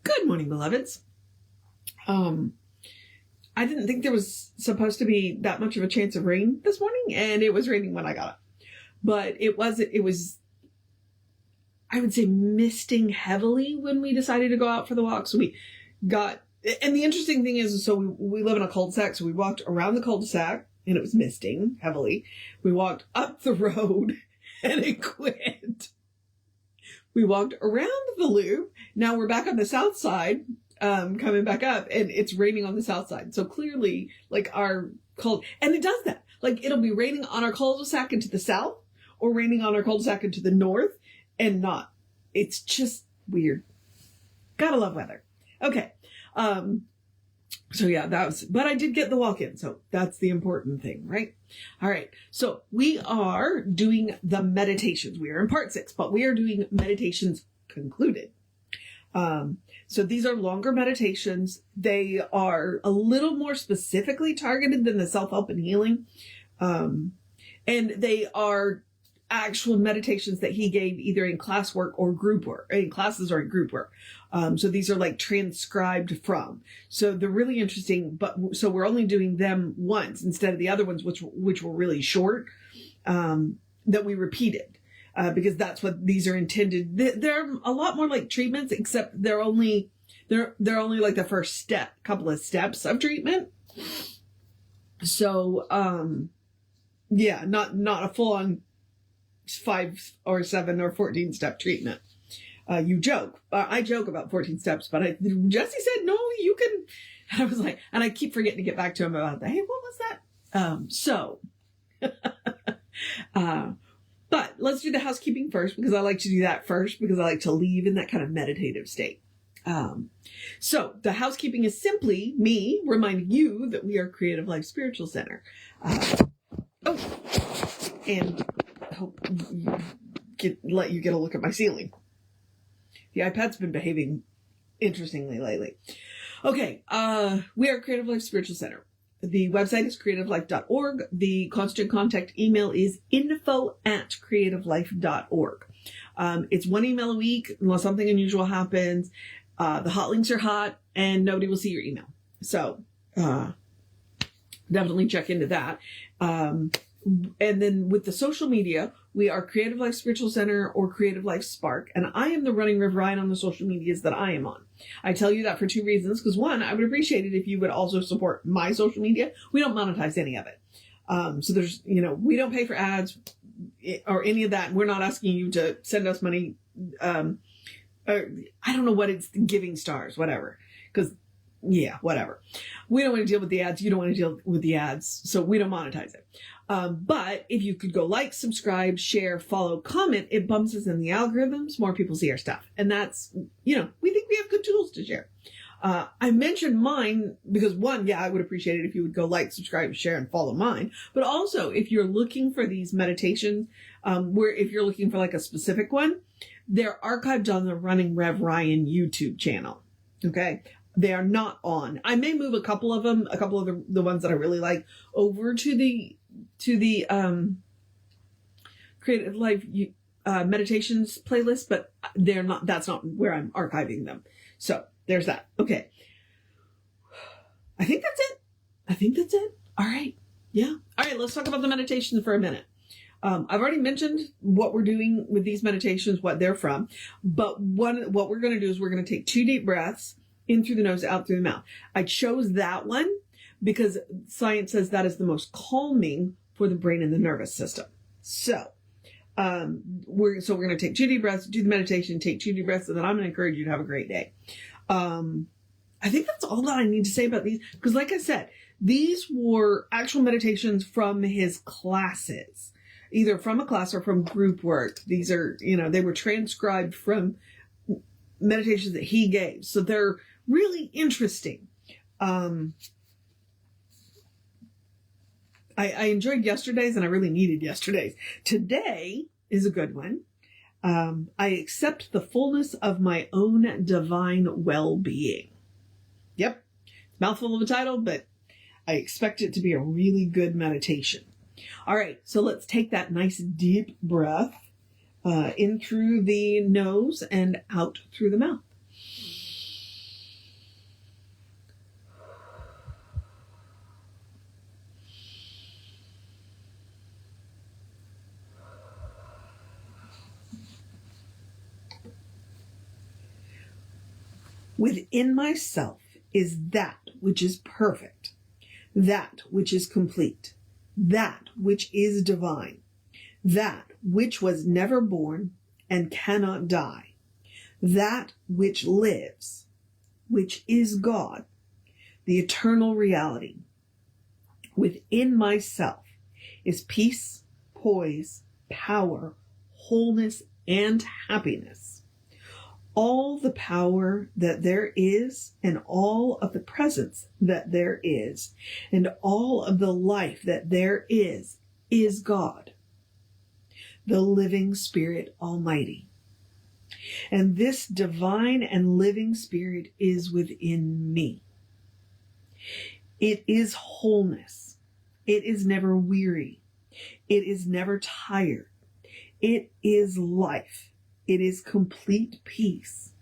Good morning, beloveds. I didn't think there was supposed to be that much of a chance of rain this morning, and it was raining when I got up. But it was, I would say, misting heavily when we decided to go out for the walk. So we got, and the interesting thing is, so we live in a cul-de-sac, so we walked around the cul-de-sac, and it was misting heavily. We walked up the road, and it quit. We walked around the loop. Now we're back on the south side, coming back up, and it's raining on the south side. So clearly, like and it does that. Like, it'll be raining on our cul-de-sac into the south, or raining on our cul-de-sac into the north, and not. It's just weird. Gotta love weather. Okay. So yeah, but I did get the walk in, so that's the important thing, right? All right. So we are doing the meditations. We are in part 6, but we are doing meditations concluded. So these are longer meditations. They are a little more specifically targeted than the self-help and healing. And they are actual meditations that he gave either in classwork or group work, in classes or in group work. So these are like transcribed from. So they're really interesting, so we're only doing them once instead of the other ones, which were really short, that we repeated, because that's what these are intended. They're a lot more like treatments, except they're only like the first couple of steps of treatment. So, yeah, not a full on 5 or 7 or 14 step treatment. You joke. I joke about 14 steps, but Jesse said, no, you can. And I was like, and I keep forgetting to get back to him about that. Hey, what was that? But let's do the housekeeping first, because I like to do that first, because I like to leave in that kind of meditative state. So the housekeeping is simply me reminding you that we are Creative Life Spiritual Center. And hope let you get a look at my ceiling. The iPad's been behaving interestingly lately. Okay, we are Creative Life Spiritual Center. The website is creativelife.org. The constant contact email is info@creativelife.org. It's 1 email a week unless something unusual happens. The hot links are hot, and nobody will see your email. So definitely check into that. And then with the social media, we are Creative Life Spiritual Center or Creative Life Spark. And I am the running Rev Ryan on the social medias that I am on. I tell you that for 2 reasons. Because 1, I would appreciate it if you would also support my social media. We don't monetize any of it. So there's, we don't pay for ads or any of that. We're not asking you to send us money. I don't know what it's giving stars, whatever. Because yeah, whatever. We don't want to deal with the ads. You don't want to deal with the ads. So we don't monetize it. But if you could go like, subscribe, share, follow, comment, it bumps us in the algorithms. More people see our stuff. And that's, we think we have good tools to share. I mentioned mine because 1, I would appreciate it if you would go like, subscribe, share, and follow mine. But also if you're looking for these meditations, if you're looking for like a specific one, they're archived on the Running Rev Ryan YouTube channel. Okay. They are not on. I may move a couple of them, the ones that I really like, over to the Creative Life meditations playlist, but they're not. That's not where I'm archiving them. So there's that. Okay. I think that's it. All right. Yeah. All right. Let's talk about the meditations for a minute. I've already mentioned what we're doing with these meditations, what they're from, but what we're going to do is we're going to take 2 deep breaths in through the nose, out through the mouth. I chose that one because science says that is the most calming for the brain and the nervous system. So, we're going to take 2 deep breaths, do the meditation, take 2 deep breaths, and then I'm going to encourage you to have a great day. I think that's all that I need to say about these, because like I said, these were actual meditations from his classes, either from a class or from group work. These are, they were transcribed from meditations that he gave. So they're really interesting. I enjoyed yesterday's, and I really needed yesterday's. Today is a good one. I accept the fullness of my own divine well-being. Yep. Mouthful of a title, but I expect it to be a really good meditation. All right. So let's take that nice deep breath in through the nose and out through the mouth. Within myself is that which is perfect, that which is complete, that which is divine, that which was never born and cannot die, that which lives, which is God, the eternal reality. Within myself is peace, poise, power, wholeness, and happiness. All the power that there is, and all of the presence that there is, and all of the life that there is God, the living Spirit Almighty. And this divine and living Spirit is within me. It is wholeness. It is never weary. It is never tired. It is life. It is complete peace.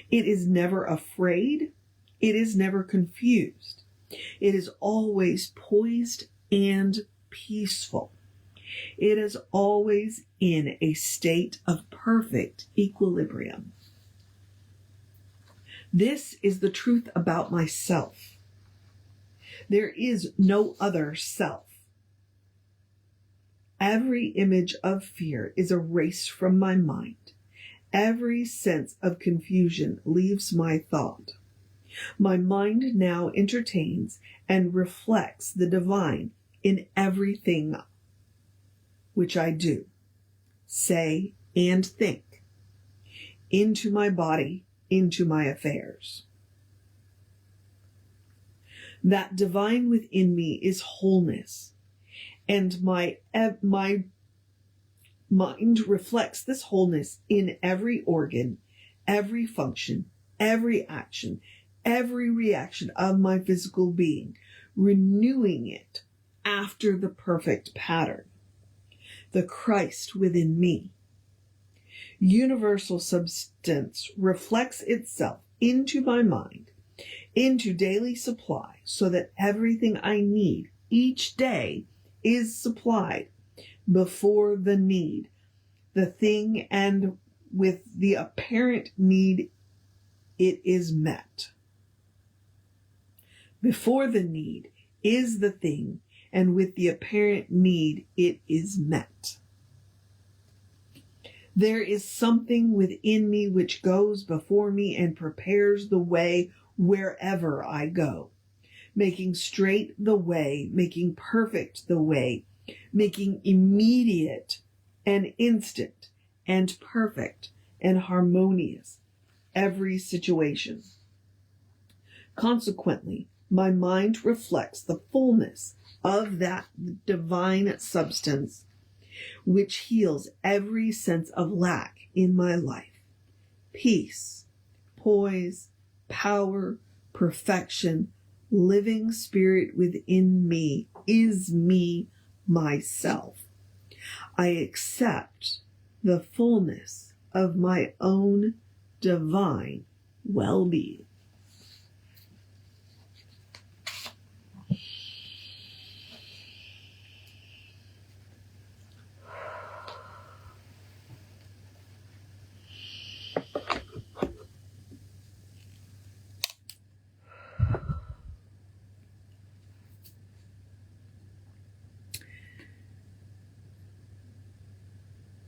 It is never afraid. It is never confused. It is always poised and peaceful. It is always in a state of perfect equilibrium. This is the truth about myself. There is no other self. Every image of fear is erased from my mind. Every sense of confusion leaves my thought. My mind now entertains and reflects the divine in everything which I do, say, and think, into my body, into my affairs. That divine within me is wholeness, and my mind reflects this wholeness in every organ, every function, every action, every reaction of my physical being, renewing it after the perfect pattern. The Christ within me. Universal substance reflects itself into my mind, into daily supply, so that everything I need each day is supplied before the need, the thing, and with the apparent need, it is met. Before the need is the thing, and with the apparent need, it is met. There is something within me which goes before me and prepares the way wherever I go, making straight the way, making perfect the way, making immediate and instant and perfect and harmonious every situation. Consequently, my mind reflects the fullness of that divine substance which heals every sense of lack in my life. Peace, poise, power, perfection, living Spirit within me is me, myself. I accept the fullness of my own divine well-being.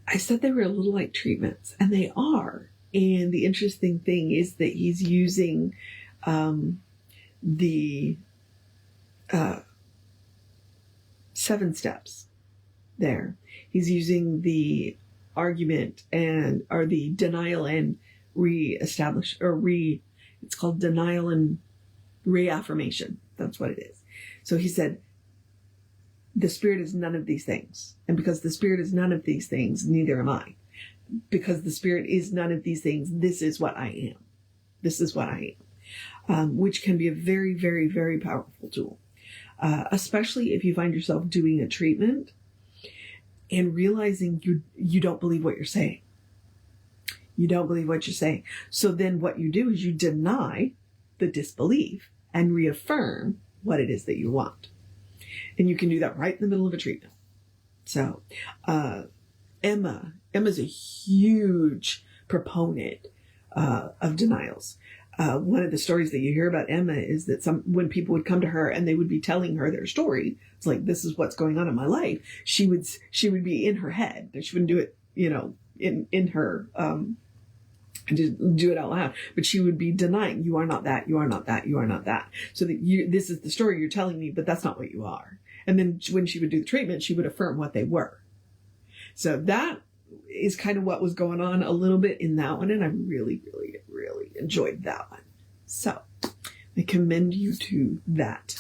I said they were a little like treatments, and they are. And the interesting thing is that he's using the 7 steps there. He's using the argument or the denial and reestablish, it's called denial and reaffirmation. That's what it is. So he said, the Spirit is none of these things. And because the Spirit is none of these things, neither am I. Because the Spirit is none of these things, this is what I am. This is what I am. Which can be a very, very, very powerful tool. Especially if you find yourself doing a treatment and realizing you don't believe what you're saying. You don't believe what you're saying. So then what you do is you deny the disbelief and reaffirm what it is that you want. And you can do that right in the middle of a treatment. So, Emma's a huge proponent of denials. one of the stories that you hear about Emma is that when people would come to her and they would be telling her their story, it's like, this is what's going on in my life. She would be in her head. She wouldn't do it, in her, and do it out loud, but she would be denying, you are not that, you are not that, you are not that. So that this is the story you're telling me, but that's not what you are. And then when she would do the treatment, she would affirm what they were. So that is kind of what was going on a little bit in that one. And I really, really, really enjoyed that one. So I commend you to that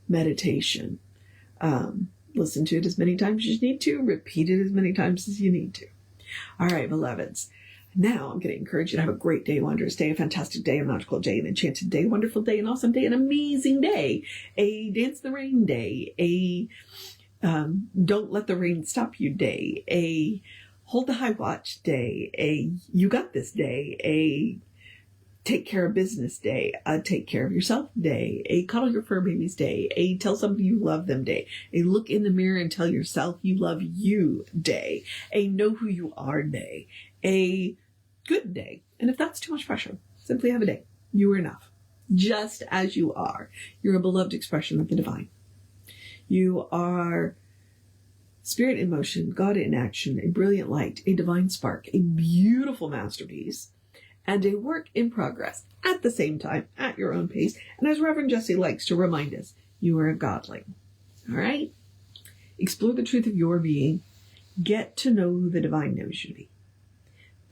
meditation. Listen to it as many times as you need to. Repeat it as many times as you need to. All right, beloveds. Now I'm going to encourage you to have a great day, wondrous day, a fantastic day, a magical day, an enchanted day, wonderful day, an awesome day, an amazing day, a dance in the rain day, a don't let the rain stop you day, a hold the high watch day, a you got this day, a take care of business day, a take care of yourself day, a cuddle your fur babies day, a tell somebody you love them day, a look in the mirror and tell yourself you love you day, a know who you are day, a good day. And if that's too much pressure, simply have a day. You are enough. Just as you are. You're a beloved expression of the divine. You are spirit in motion, God in action, a brilliant light, a divine spark, a beautiful masterpiece, and a work in progress at the same time, at your own pace. And as Reverend Jesse likes to remind us, you are a godling. All right? Explore the truth of your being. Get to know who the divine knows you to be.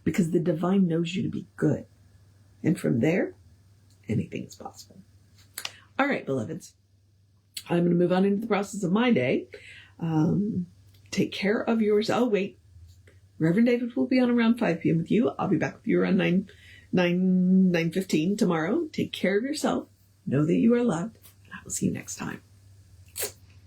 Because the divine knows you to be good. And from there, anything is possible. All right, beloveds. I'm going to move on into the process of my day. Take care of yours. Oh, wait. Reverend David will be on around 5 p.m. with you. I'll be back with you around 9:15 tomorrow. Take care of yourself. Know that you are loved. And I will see you next time.